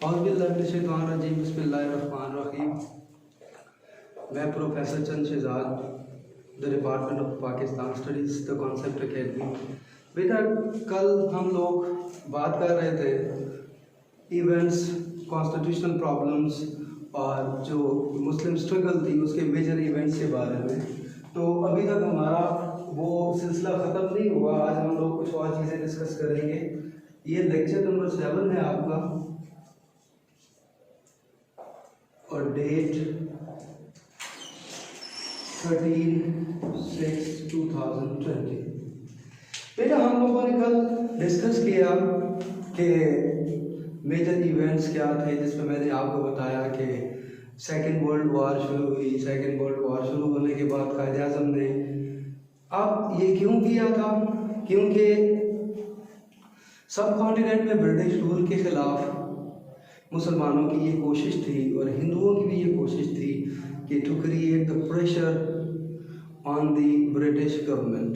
औज़ुबिल्लाहिमिनश्शैतानिर्रजीम बिस्मिल्लाहिर्रहमानिर्रहीम। मैं professor Chand Shahzad, the department of Pakistan studies the concept academy. बेटा, कल हम लोग बात कर रहे थे इवेंट्स, कॉन्स्टिट्यूशनल प्रॉब्लम्स और जो मुस्लिम स्ट्रगल थी उसके मेजर इवेंट्स के बारे में। तो अभी तक हमारा वो सिलसिला ख़त्म नहीं हुआ। आज हम लोग कुछ और चीज़ें डिस्कस करेंगे। ये लेक्चर नंबर 7 है आपका और डेट 13/6/2020। बेटा, हम लोगों ने कल डिस्कस किया कि मेजर इवेंट्स क्या थे, जिसमें मैंने आपको बताया कि सेकेंड वर्ल्ड वॉर शुरू हुई। सेकेंड वर्ल्ड वॉर शुरू होने के बाद कायदे आज़म ने अब ये क्यों किया था, क्योंकि सब कॉन्टिनेंट में ब्रिटिश रूल के ख़िलाफ़ मुसलमानों की ये कोशिश थी और हिंदुओं की भी ये कोशिश थी कि to create the pressure on the British government,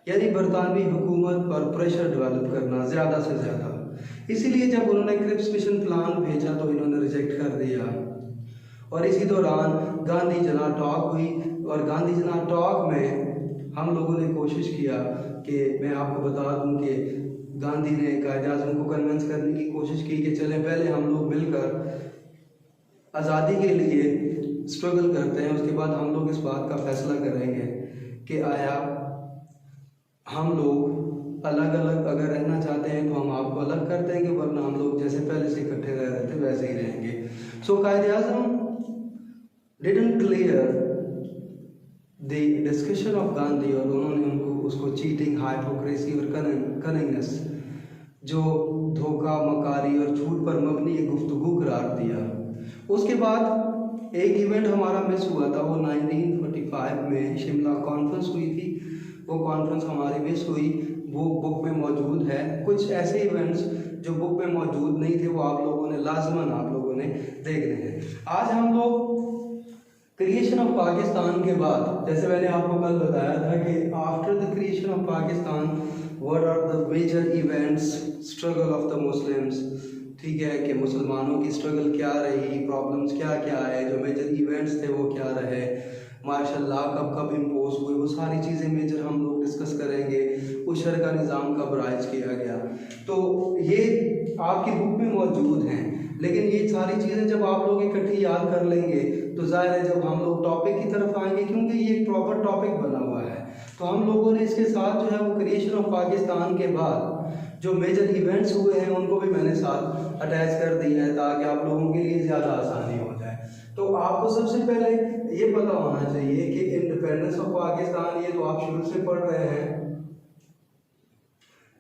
यानी बरतानवी हुकूमत पर प्रेशर डेवलप करना ज़्यादा से ज़्यादा। इसीलिए जब उन्होंने क्रिप्स मिशन प्लान भेजा तो इन्होंने रिजेक्ट कर दिया। और इसी दौरान गांधी जना टॉक हुई और गांधी जना टॉक में हम लोगों ने कोशिश किया कि मैं आपको बता दूं कि गांधी ने कायदे आज़म को कन्विंस करने की कोशिश की कि चलें पहले हम लोग मिलकर आज़ादी के लिए स्ट्रगल करते हैं, उसके बाद हम लोग इस बात का फैसला करेंगे कि आया हम लोग अलग अलग अगर रहना चाहते हैं तो हम आपको अलग कर देंगे, वरना हम लोग जैसे पहले से इकट्ठे रह रहे थे वैसे ही रहेंगे। So Quaid Azam didn't clear the discussion of Gandhi और उन्होंने उसको चीटिंग, हाइपोक्रेसी और कनिंगनेस, जो धोखा, मकारी और झूठ पर मबनी एक गुफ्तगू करार दिया। उसके बाद एक इवेंट हमारा मिस हुआ था, वो 1945 में शिमला कॉन्फ्रेंस हुई थी। वो कॉन्फ्रेंस हमारी मिस हुई, वो बुक में मौजूद है। कुछ ऐसे इवेंट्स जो बुक में मौजूद नहीं थे वो आप लोगों ने लाजमन देखने हैं। आज हम लोग क्रिएशन ऑफ पाकिस्तान के बाद, जैसे मैंने आपको कल बताया था कि after the creation of Pakistan what are the major events, struggle of the Muslims, ठीक है, कि मुसलमानों की स्ट्रगल क्या रही, प्रॉब्लम्स क्या क्या है, जो मेजर इवेंट्स थे वो क्या रहे, मार्शल लॉ कब इम्पोज हुए, वो सारी चीज़ें मेजर हम लोग डिस्कस करेंगे। उशर का निज़ाम कब राइज किया गया, तो ये आपकी बुक में मौजूद हैं। लेकिन ये सारी चीज़ें जब आप लोग इकट्ठी याद कर लेंगे तो जाहिर है जब हम लोग टॉपिक की तरफ आएंगे, क्योंकि ये एक प्रॉपर टॉपिक बना हुआ है, तो हम लोगों ने इसके साथ जो है वो क्रिएशन ऑफ पाकिस्तान के बाद जो मेजर इवेंट्स हुए हैं उनको भी मैंने साथ अटैच कर दिया है ताकि आप लोगों के लिए ज़्यादा आसानी हो जाए। तो आपको सबसे पहले ये पता होना चाहिए कि इंडिपेंडेंस ऑफ पाकिस्तान, ये तो आप शुरू से पढ़ रहे हैं,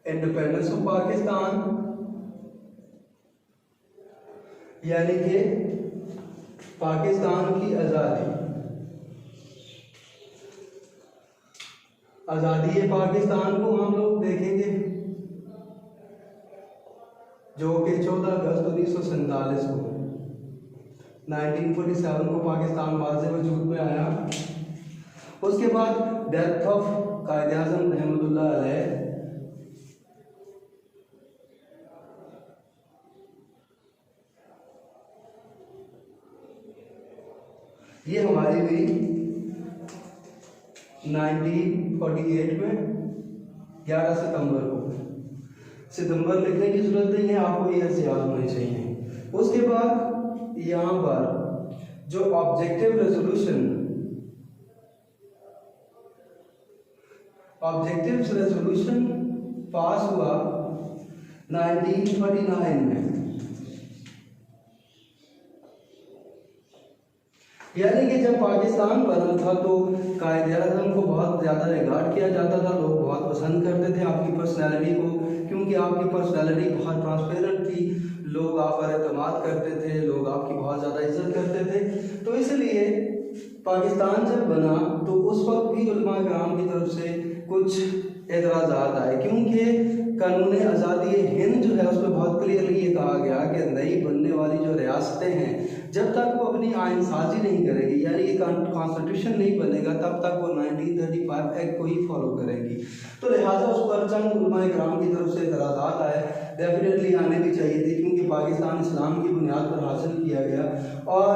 इंडिपेंडेंस ऑफ पाकिस्तान यानी कि पाकिस्तान की आज़ादी पाकिस्तान को हम लोग देखेंगे जो कि 14 अगस्त 1947 को 1947 को पाकिस्तान वाज़े वजूद में आया। उसके बाद डेथ ऑफ कायदे आज़म रहमतुल्लाह अलैह, ये हमारी हुई 1948 में 11 सितंबर को। सितंबर लिखने की जरूरत नहीं है, आपको ये याद होने चाहिए। उसके बाद यहाँ पर जो ऑब्जेक्टिव रेजोल्यूशन पास हुआ 1949 में, यानी कि जब पाकिस्तान बना था तो कायदे आज़म को बहुत ज़्यादा रिगार्ड किया जाता था, लोग बहुत पसंद करते थे आपकी पर्सनैलिटी को, क्योंकि आपकी पर्सनैलिटी बहुत ट्रांसपेरेंट थी, लोग आप पर एतमाद करते थे, लोग आपकी बहुत ज़्यादा इज्जत करते थे। तो इसलिए पाकिस्तान जब बना तो उस वक्त भी उलमा किराम की तरफ से कुछ एतराज़ात आए, क्योंकि कानून आज़ादी हिंद जो है उसमें बहुत क्लियरली ये कहा गया कि नई बनने वाली जो रियासतें हैं जब तक वो अपनी आइन साजी नहीं करेगी, यानी कि कॉन्स्टिट्यूशन नहीं बनेगा, तब तक वो 1935 एक्ट को ही फॉलो करेगी। तो लिहाजा उस पर चंद उलमा इकराम की तरफ से एतराज़ात आए, डेफिनेटली आने भी चाहिए थे, क्योंकि पाकिस्तान इस्लाम की बुनियाद पर हासिल किया गया। और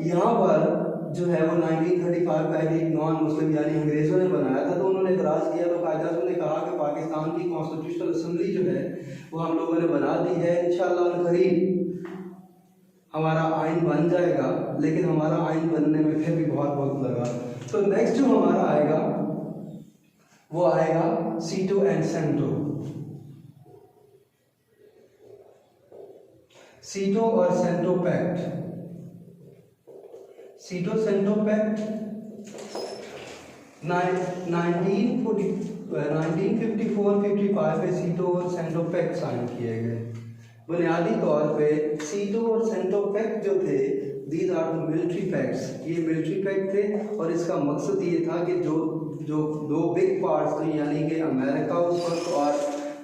यहाँ पर जो है वो 1935 का एक नॉन मुस्लिम यानी अंग्रेज़ों ने बनाया था, तो उन्होंने इतराज़ किया तो कायद-ए-आज़म ने कहा कि पाकिस्तान की कॉन्स्टिट्यूशनल असम्बली जो है वो हम लोगों ने बना दी है, इंशाअल्लाह करीब हमारा आइन बन जाएगा। लेकिन हमारा आइन बनने में फिर भी बहुत वक्त लगा। तो नेक्स्ट जो हमारा आएगा वो आएगा सीटो एंड सेंटो। सीटो और CENTO pact. SEATO CENTO pact 1954-55 पे सीटो और सेंटो पैक्ट साइन किए गए। बुनियादी तौर पे सीटो और सेंटो पैक्ट जो थे, दीज आर मिलिट्री पैक्ट्स, ये मिलिट्री पैक्ट थे और इसका मकसद ये था कि जो दो बिग पार्ट्स थे यानी कि अमेरिका उस वक्त और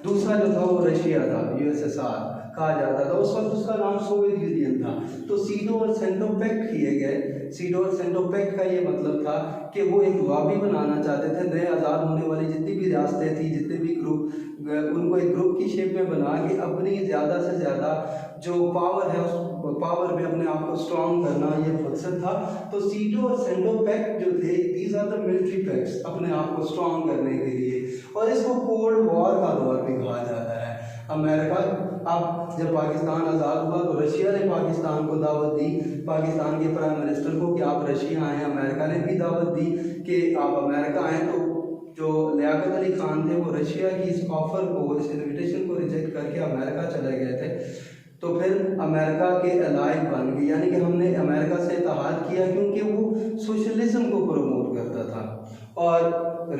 दूसरा जो था वो रशिया था, यूएसएसआर कहा जाता था उस वक्त, उसका नाम सोवियत यूनियन था। तो सीटो और सेंटो पैक्ट किए गए। सीटो और सेंटो पैक्ट का ये मतलब था कि वो एक लॉबी बनाना चाहते थे, नए आज़ाद होने वाली जितनी भी रियासतें थी, जितने भी ग्रुप, उनको एक ग्रुप की शेप में बना के अपनी ज़्यादा से ज़्यादा जो पावर है उस पावर में अपने आप को स्ट्रॉन्ग करना, ये मकसद था। तो सीटो और सेंटो पैक्ट जो थे, these are the military pacts, अपने आप को स्ट्रॉन्ग करने के लिए। और इसको कोल्ड वॉर का दौर भी कहा जाता है। अमेरिका, अब जब पाकिस्तान आज़ाद हुआ तो रशिया ने पाकिस्तान को दावत दी, पाकिस्तान के प्राइम मिनिस्टर को, कि आप रशिया आएँ। अमेरिका ने भी दावत दी कि आप अमेरिका आएँ। तो जो लियाकत अली खान थे वो रशिया की इस ऑफ़र को, इस इन्विटेशन को रिजेक्ट करके अमेरिका चले गए थे। तो फिर अमेरिका के अलाइ बन गए, यानी कि हमने अमेरिका से इत्तेहाद किया क्योंकि वो सोशलिज्म को प्रमोट करता था और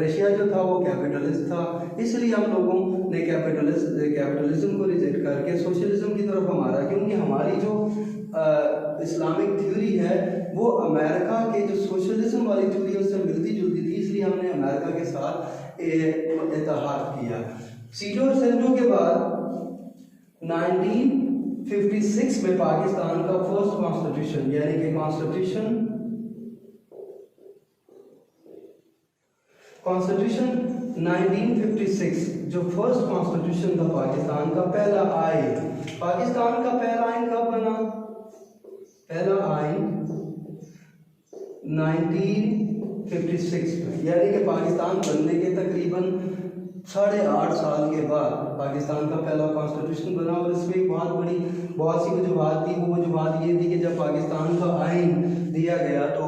रशिया जो था वो कैपिटलिस्ट था। इसलिए हम लोगों ने कैपिटलिज्म को रिजेक्ट करके सोशलिज्म की तरफ हमारा, क्योंकि हमारी जो इस्लामिक थ्योरी है वो अमेरिका के जो सोशलिज्म वाली थ्योरी है उससे मिलती जुलती थी, इसलिए हमने अमेरिका के साथ इत्तेहाद किया। सीटो और सेंटो के बाद 1956 में पाकिस्तान का फर्स्ट कॉन्स्टिट्यूशन, यानी कि कॉन्स्टिट्यूशन 1956 जो फर्स्ट कॉन्स्टिट्यूशन था पाकिस्तान का, पहला आइन, पाकिस्तान का पहला आइन कब बना? पहला आइन 1956 में, यानी कि पाकिस्तान बनने के तकरीबन 8.5 साल के बाद पाकिस्तान का पहला कॉन्स्टिट्यूशन बना। और इसमें बहुत सी वजूहात थी। वो वजूहात ये थी कि जब पाकिस्तान का आइन दिया गया तो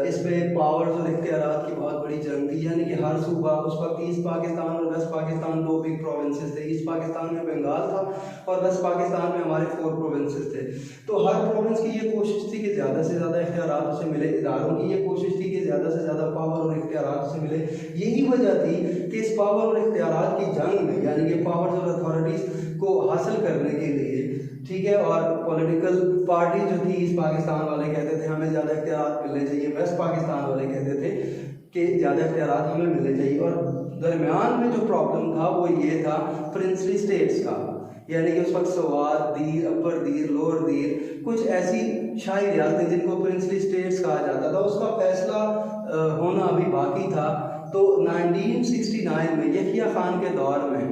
इसमें पावर्स और इख्तियारात की बहुत बड़ी जंग थी, यानी कि हर सूबा, उस वक्त ईस्ट पाकिस्तान और वेस्ट पाकिस्तान दो बिग प्रोविंसेस थे। ईस्ट पाकिस्तान में बंगाल था और वेस्ट पाकिस्तान में हमारे 4 प्रोविंसेस थे। तो हर प्रोविंस की ये कोशिश थी कि ज़्यादा से ज़्यादा इख्तियारात उसे मिले, इदारों की ये कोशिश थी कि ज़्यादा से ज़्यादा पावर और इख्तियारात उसे मिले। यही वजह थी कि इस पावर और इख्तियारात की जंग में, यानी कि पावर्स और अथॉरिटीज़ को हासिल करने के लिए, ठीक है, और पॉलिटिकल पार्टी जो थी, ईस्ट पाकिस्तान वाले कहते थे हमें ज़्यादा इख्तियारात मिलने चाहिए, वेस्ट पाकिस्तान वाले कहते थे कि ज़्यादा इख्तियारात हमें मिलने चाहिए। और दरमियान में जो प्रॉब्लम था वो ये था प्रिंसली स्टेट्स का, यानी कि उस वक्त सवात, दीर, अपर दीर, लोअर दीर, कुछ ऐसी शाही रियासतें जिनको प्रिंसली स्टेट्स कहा जाता था, उसका फैसला होना अभी बाकी था। तो 1969 में यहिया खान के दौर में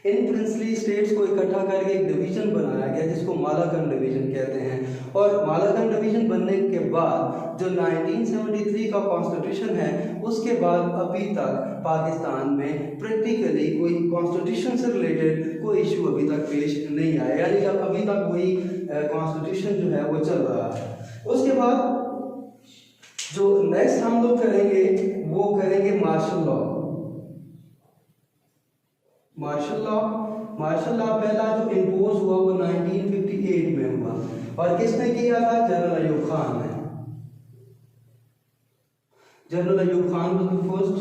इन प्रिंसली स्टेट्स को इकट्ठा करके एक डिवीज़न बनाया गया जिसको मालाकन डिवीज़न कहते हैं। और मालाकन डिवीज़न बनने के बाद जो 1973 का कॉन्स्टिट्यूशन है, उसके बाद अभी तक पाकिस्तान में प्रैक्टिकली कोई कॉन्स्टिट्यूशन से रिलेटेड कोई इशू अभी तक पेश नहीं आया, यानी कि अभी तक वही कॉन्स्टिट्यूशन जो है वो चल रहा है। उसके बाद जो नेक्स्ट हम लोग करेंगे वो करेंगे मार्शल लॉ। मार्शल लॉ पहला जो इम्पोज हुआ वो 1958 में हुआ, और किसने किया था? जनरल अयूब खान ने। General Ayub Khan was the first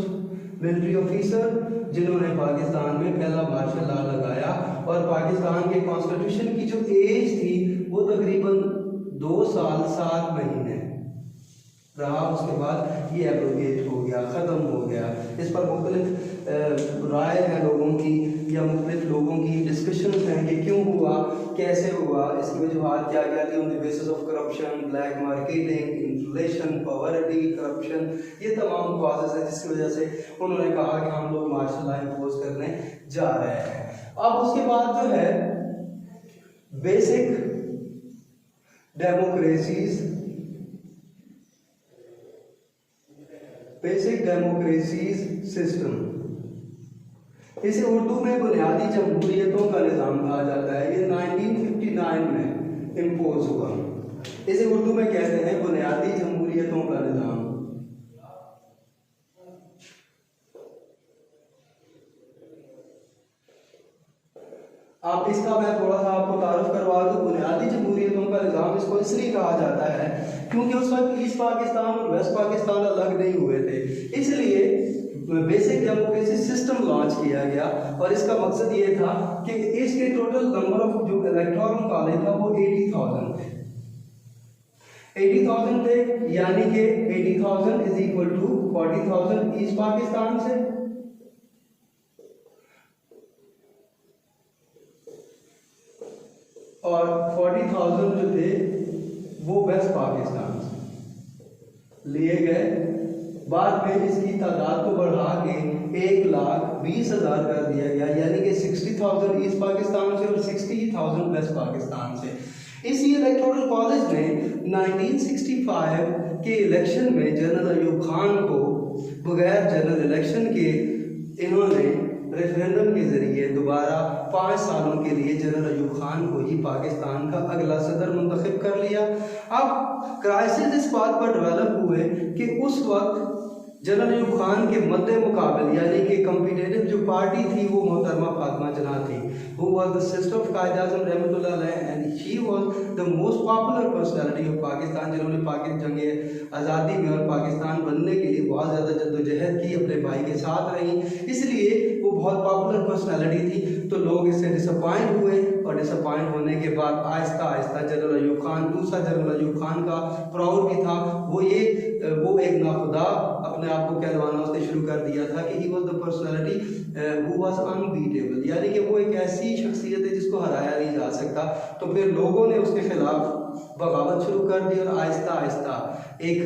military officer जिन्होंने पाकिस्तान में पहला मार्शल लॉ लगाया। और पाकिस्तान के कॉन्स्टिट्यूशन की जो एज थी वो तकरीबन 2 साल 7 महीने रहा, उसके बाद ये एब्रोगेट हो गया, ख़त्म हो गया। इस पर मुख्तलिफ राय है लोगों की या मुख्तलिफ लोगों की डिस्कशन हैं कि क्यों हुआ, कैसे हुआ, इसकी वजूहात क्या क्या थी। On the basis of corruption, black marketing, inflation, poverty, corruption, ये तमाम कॉजेज़ हैं जिसकी वजह से उन्होंने कहा कि हम लोग मार्शल लॉ इम्पोज करने जा रहे हैं। अब उसके बाद जो है बेसिक डेमोक्रेसीज सिस्टम, इसे उर्दू में बुनियादी जमहूरियतों का निज़ाम कहा जाता है। ये 1959 में इम्पोज हुआ। इसे उर्दू में कहते हैं बुनियादी जमहूरियतों का निज़ाम। आप इसका मैं थोड़ा सा आपको तारुफ करवा दूं। बुनियादी जमहूरियतों का निज़ाम इसको इसलिए कहा जाता है क्योंकि उस वक्त ईस्ट पाकिस्तान और वेस्ट पाकिस्तान अलग नहीं हुए थे, इसलिए बेसिक डेमोक्रेसी सिस्टम लॉन्च किया गया। और इसका मकसद ये था कि इसके टोटल नंबर ऑफ जो इलेक्टोरल कॉलेज था वो 80,000 थे। 80,000 थे, यानी कि 80,000 is equal to 40,000 East Pakistan से और 40,000 जो थे वो वेस्ट पाकिस्तान से लिए गए। बाद में इसकी तादाद को बढ़ा के 1,20,000 कर दिया गया, यानी कि 60,000 ईस्ट पाकिस्तान से और 60,000 वेस्ट पाकिस्तान से। इसी इलेक्टोरल कॉलेज ने 1965 के इलेक्शन में जनरल अयूब खान को बगैर जनरल इलेक्शन के इन्होंने रेफरेंडम के जरिए दोबारा 5 सालों के लिए जनरल अयूब खान को ही पाकिस्तान का अगला सदर मुंतखब कर लिया। अब क्राइसिस इस बात पर डेवलप हुए कि उस वक्त जनरल अयूब खान के मद्दे मुकाबले यानी कि कम्पिटेटिव जो पार्टी थी वो मोहतरमा फातिमा जना थी, who was the sister of कायद आज़म रहमतुल्लाह अलैह, and she was the most popular personality of Pakistan, जिन्होंने पाकिस्तान जंग आज़ादी में और पाकिस्तान बनने के लिए बहुत ज़्यादा जद्दोजहद की, अपने भाई के साथ रही, इसलिए वो बहुत पॉपुलर पर्सनालिटी थी। तो लोग इससे डिसअपॉइंट हुए और डिसअपॉइंट होने के बाद आहिस्ता आहिस्ता जनरल अयूब खान, दूसरा जनरल अयूब खान का प्राउड भी था, वो एक नाखुदा अपने आप को कहलवाना उसने शुरू कर दिया था कि he was the personality who was unbeatable, यानी कि वो एक ऐसी शख्सियत है जिसको हराया नहीं जा सकता। तो फिर लोगों ने उसके खिलाफ बगावत शुरू कर दी और आहिस्ता आहिस्ता एक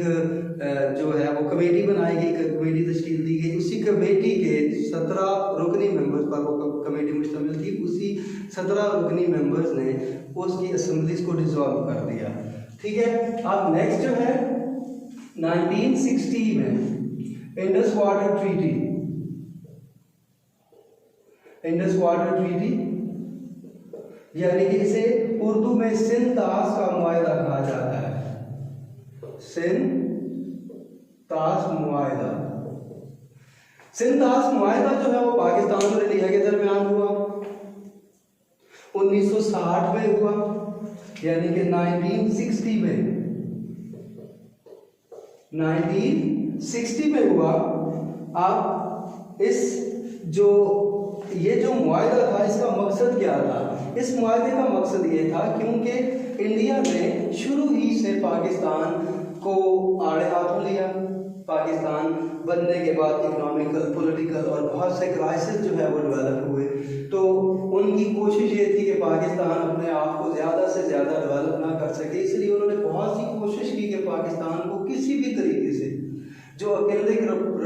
जो है वो कमेटी बनाई गई, कमेटी तश्कील दी गई। उसी कमेटी के 17 रुकनी मेंबर्स पर वो कमेटी मुश्तमिल थी। उसी 17 रुकनी मेंबर्स ने उसकी असेंबलीज को डिसॉल्व कर दिया। ठीक है, अब नेक्स्ट जो है 1960 में इंडस वाटर ट्रीटी, यानी कि इसे उर्दू में सिंध ताश का मुआहदा कहा जाता है। सिंध ताश मुआहदा जो है वो पाकिस्तान और इंडिया के दरमियान हुआ, 1960 में हुआ, यानी कि 1960 में हुआ। अब ये जो मुआहदा था इसका मकसद क्या था? इस मुआहदे का मकसद ये था क्योंकि इंडिया ने शुरू ही से पाकिस्तान को आड़े हाथों लिया। पाकिस्तान बनने के बाद इकोनॉमिकल, पॉलिटिकल और बहुत से क्राइसिस जो है वो डेवलप हुए। तो उनकी कोशिश ये थी कि पाकिस्तान अपने आप को ज़्यादा से ज़्यादा डेवलप ना कर सके, इसलिए उन्होंने बहुत सी कोशिश की कि पाकिस्तान को किसी भी तरीके से जो अकेले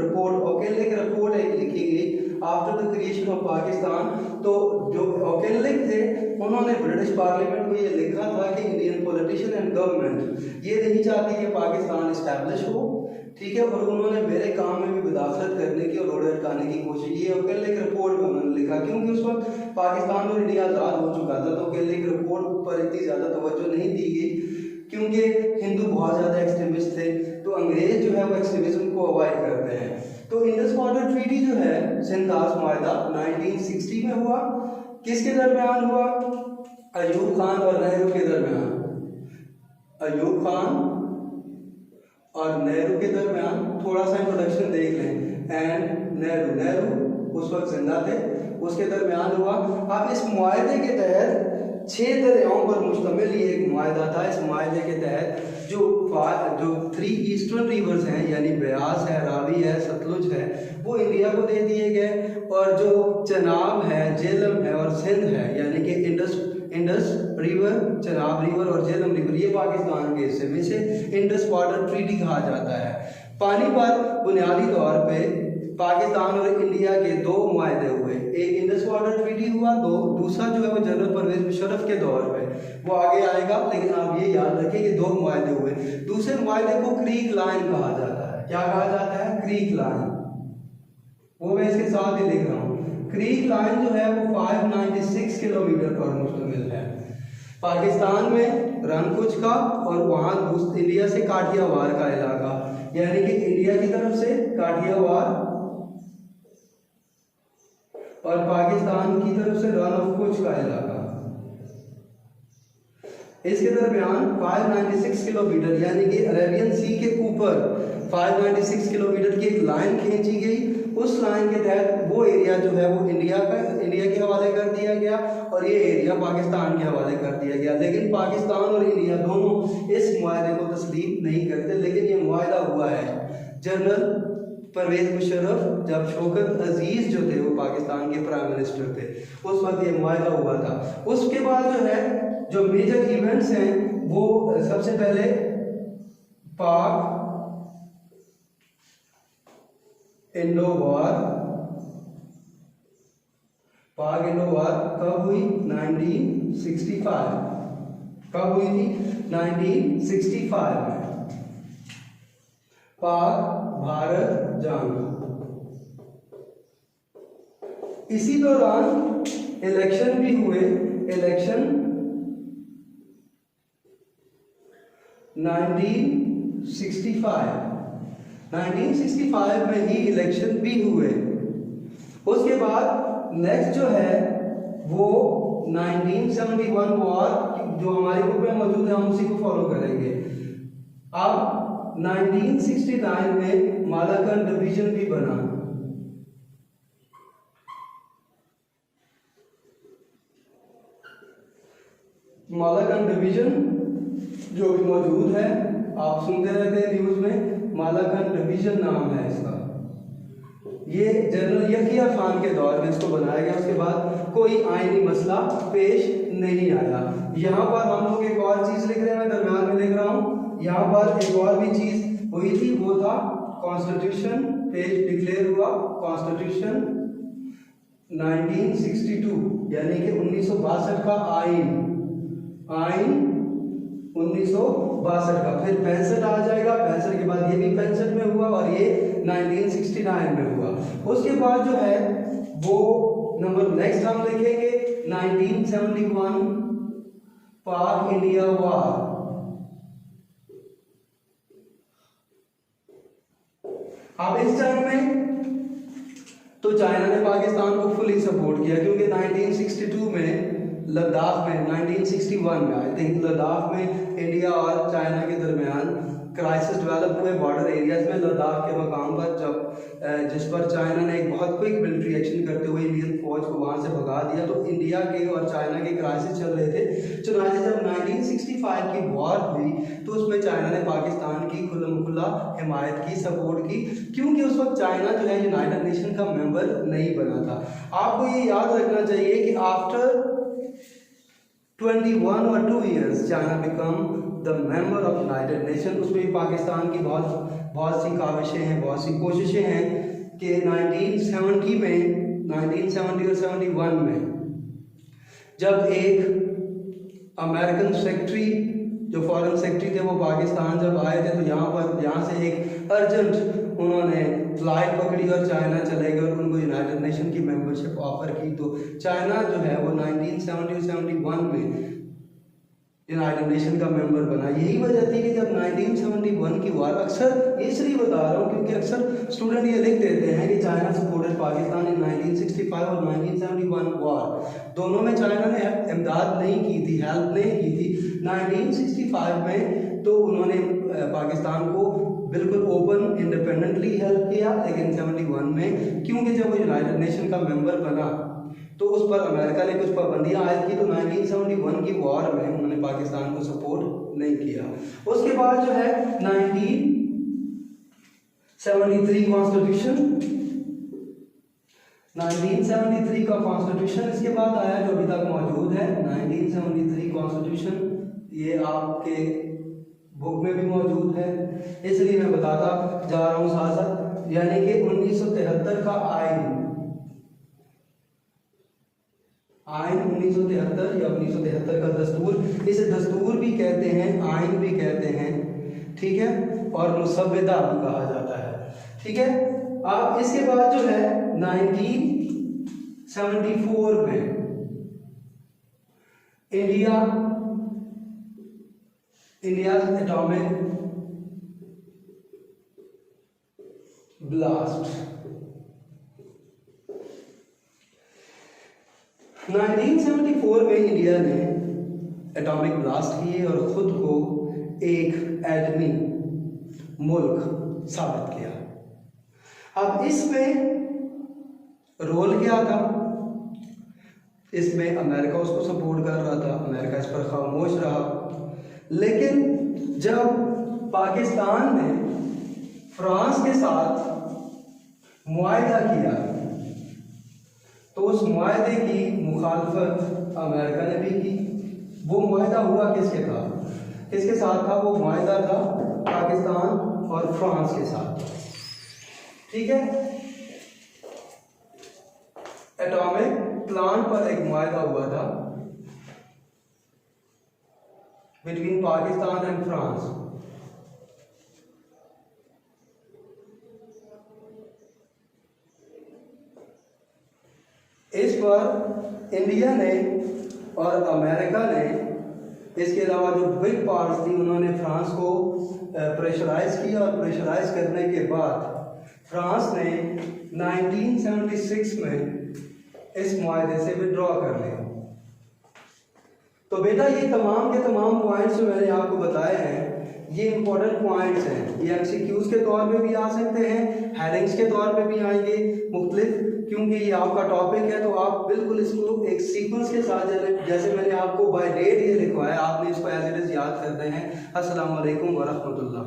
रिपोर्ट एक लिखी गई after the creation of Pakistan. तो जो ओकेलिक थे उन्होंने ब्रिटिश पार्लियामेंट को ये लिखा था कि इंडियन पॉलिटिशियन एंड गवर्नमेंट ये नहीं चाहती कि पाकिस्तान इस्टेब्लिश हो, ठीक है, और उन्होंने मेरे काम में भी मुदाखलत करने की और रोड़े अटकाने की कोशिश, ये ओकेलिक रिपोर्ट में उन्होंने लिखा। क्योंकि उस वक्त पाकिस्तान और इंडिया आज़ाद हो चुका था, तो ओकेलिक रिपोर्ट पर इतनी ज़्यादा तवज्जो नहीं दी गई क्योंकि हिंदू बहुत ज़्यादा एक्सट्रीमिस्ट थे, तो अंग्रेज जो है वो एक्सट्रीमिज्म को अवॉइड करते हैं। तो इंडस वाटर ट्रीटी जो है सिंध ताश मुआहदा 1960 में हुआ। किसके दरमियान हुआ? अयूब खान और नेहरू के दरमियान। अयूब खान और नेहरू के दरमियान, थोड़ा सा इंट्रोडक्शन देख लें। एंड नेहरू उस वक्त जिंदा थे, उसके दरमियान हुआ। अब इस मुआहदे के तहत 6 दरियाओं पर मुश्तमिल ये एक मुआहदा था। इस मुआहदे के तहत जो 3 ईस्टर्न रिवर्स हैं, यानी ब्यास है, रावी है, सतलुज है, वो इंडिया को दे दिए गए। और जो चनाब है, झेलम है और सिंध है, यानी कि इंडस रिवर, चनाब रिवर और झेलम रिवर, ये पाकिस्तान के हिस्से में से इंडस वाटर ट्रीटी कहा जाता है। पानी पर बुनियादी तौर पे पाकिस्तान और इंडिया के दो मुआहदे हुए, एक इंडस वाटर ट्रीटी हुआ, दूसरा जो है वो जनरल परवेज मुशर्रफ के दौर में, वो आगे आएगा, लेकिन आप ये याद रखें कि दो मुआहदे हुए। दूसरे मुआहदे को क्रीक लाइन कहा जाता है। क्या कहा जाता है? Creek line. वो मैं इसके साथ ही लिख रहा हूँ। क्रीक लाइन जो है वो 596 किलोमीटर पर मुश्तमिल है। पाकिस्तान में रनकुच का और वहाँ इंडिया से काठियावाड़ का इलाका, यानी कि इंडिया की तरफ से काठियावाड़ और पाकिस्तान की तरफ से रन ऑफ कुच का इलाका, इसके दरमियान 596 किलोमीटर यानी कि अरेबियन सी के ऊपर 596 किलोमीटर की एक लाइन खींची गई। उस लाइन के तहत वो एरिया जो है वो इंडिया के हवाले कर दिया गया और ये एरिया पाकिस्तान के हवाले कर दिया गया। लेकिन पाकिस्तान और इंडिया दोनों इस मुआहदे को तस्लीम नहीं करते, लेकिन ये मुआहदा हुआ है। जनरल परवेज मुशर्रफ जब शौकत अजीज जो थे वो पाकिस्तान के प्राइम मिनिस्टर थे, उस वक्त ये मुआहदा हुआ था। उसके बाद जो है जो मेजर इवेंट्स हैं वो सबसे पहले पाक इंडो वार कब हुई? 1965। कब हुई थी? 1965 में। पाक भारत जंग। इसी दौरान इलेक्शन भी हुए। इलेक्शन 1965 में ही इलेक्शन भी हुए। उसके बाद नेक्स्ट जो है वो 1971 वॉर, जो हमारी बुक में मौजूद है, हम उसी को फॉलो करेंगे। अब 1969 में मालाकन डिवीजन भी बना। मालाकन डिवीजन जो भी मौजूद है, आप सुनते रहते हैं न्यूज में, मालाकन डिवीजन नाम है इसका। ये जनरल यहिया खान के दौर में इसको बनाया गया। उसके बाद कोई आईनी मसला पेश नहीं आया। यहाँ पर हम लोग एक और चीज लिख रहे हैं, मैं दरम्यान में लिख रहा हूँ। यहाँ पर एक और भी चीज हुई थी, वो था कॉन्स्टिट्यूशन पेश डिक्लेयर हुआ। कॉन्स्टिट्यूशन 1962 यानी कि 1962 का आइन 1962 का, फिर 65 आ जाएगा, 65 के बाद ये भी 65 में हुआ और ये 1969 में हुआ। उसके बाद जो है वो नंबर नेक्स्ट हम लिखेंगे 1971 पाक इंडिया वॉर। अब इस टाइम में तो चाइना ने पाकिस्तान को फुली सपोर्ट किया, क्योंकि 1962 में लद्दाख में 1961 में आई थिंक लद्दाख में इंडिया और चाइना के दरमियान क्राइसिस डेवलप हुए बॉर्डर एरियाज में। लद्दाख के मकाम पर जिस पर चाइना ने एक बहुत क्विक मिलिट्री एक्शन करते हुए इंडियन फौज को वहाँ से भगा दिया, तो इंडिया के और चाइना के क्राइसिस चल रहे थे। चुनाचे जब 1965 की वॉर हुई तो उसमें चाइना ने पाकिस्तान की खुल्ला हिमायत की, सपोर्ट की, क्योंकि उस वक्त चाइना जो है यूनाइटेड नेशन का मेंबर नहीं बना था। आपको ये याद रखना चाहिए कि after 21 or 2 years China become the member of United Nations। उसमें भी पाकिस्तान की बहुत सी काविशें हैं, बहुत सी कोशिशें हैं कि 1970 और 71 में जब एक अमेरिकन सेक्रेटरी जो फॉरेन सेक्रेटरी थे वो पाकिस्तान जब आए थे, तो यहाँ से एक अर्जेंट उन्होंने फ्लाइट पकड़ी और चाइना चले गए और उनको यूनाइटेड नेशन की मेंबरशिप ऑफर की। तो चाइना जो है वो 1971 में यूनाइटेड नेशन का मेंबर बना। यही वजह थी कि जब 1971 की वार, अक्सर इसलिए बता रहा हूँ क्योंकि अक्सर स्टूडेंट ये लिख देते हैं कि चाइना सपोर्टेड पाकिस्तान इन 1965 और 1971 वार, दोनों में चाइना ने इमदाद नहीं की थी, हेल्प नहीं की थी। 1965 में तो उन्होंने पाकिस्तान को बिल्कुल ओपन इंडिपेंडेंटली हेल्प किया, लेकिन 71 में क्योंकि जब वो यूनाइटेड नेशन का मेंबर बना तो उस पर अमेरिका ने कुछ पाबंदियां आयद की, तो 1971 की वॉर में उन्होंने पाकिस्तान को सपोर्ट नहीं किया। उसके बाद जो है 1973 कॉन्स्टिट्यूशन, 1973 का कॉन्स्टिट्यूशन इसके बाद आया जो अभी तक मौजूद है। 1973 कॉन्स्टिट्यूशन ये आपके बुक में भी मौजूद है, इसलिए मैं बताता जा रहा हूँ साथ साथ। यानी कि 1973 का आइन 1973 या 1973 का दस्तूर, इसे दस्तूर भी कहते हैं, आइन भी कहते हैं, ठीक है, और मुसव्विदा भी कहा जाता है, ठीक है। अब इसके बाद जो है 1974 में इंडिया एटॉमिक ब्लास्ट 1974 में इंडिया ने एटॉमिक ब्लास्ट किए और खुद को एक एटमी मुल्क साबित किया। अब इसमें रोल क्या था? इसमें अमेरिका उसको सपोर्ट कर रहा था, अमेरिका इस पर खामोश रहा, लेकिन जब पाकिस्तान ने फ्रांस के साथ मुआहदा किया तो उस मुआहदे की मुखालफत अमेरिका ने भी की। वो मुआहदा हुआ किसके साथ था? वो मुआहदा था पाकिस्तान और फ्रांस के साथ, ठीक है। एटॉमिक प्लांट पर एक मुआहदा हुआ था बिटवीन पाकिस्तान एंड फ्रांस। इस पर इंडिया ने और अमेरिका ने, इसके अलावा जो बिग पावर्स थी, उन्होंने फ्रांस को प्रेशराइज किया और प्रेशराइज करने के बाद फ्रांस ने 1976 में इस मुआहदे से विड्रॉ कर लिया। तो बेटा ये तमाम के तमाम पॉइंट्स जो मैंने आपको बताए हैं, ये इंपॉर्टेंट पॉइंट्स हैं। ये एमसीक्यूज के तौर पे भी आ सकते हैं, हेडिंग्स के तौर पे भी आएंगे मुख्तलिफ, क्योंकि ये आपका टॉपिक है तो आप बिल्कुल इसको एक सीक्वेंस के साथ, जैसे मैंने आपको बाय डेट ये लिखवाया, आपने इसको एज इट इज़ याद करते हैं। अस्सलाम वालेकुम व रहमतुल्लाह।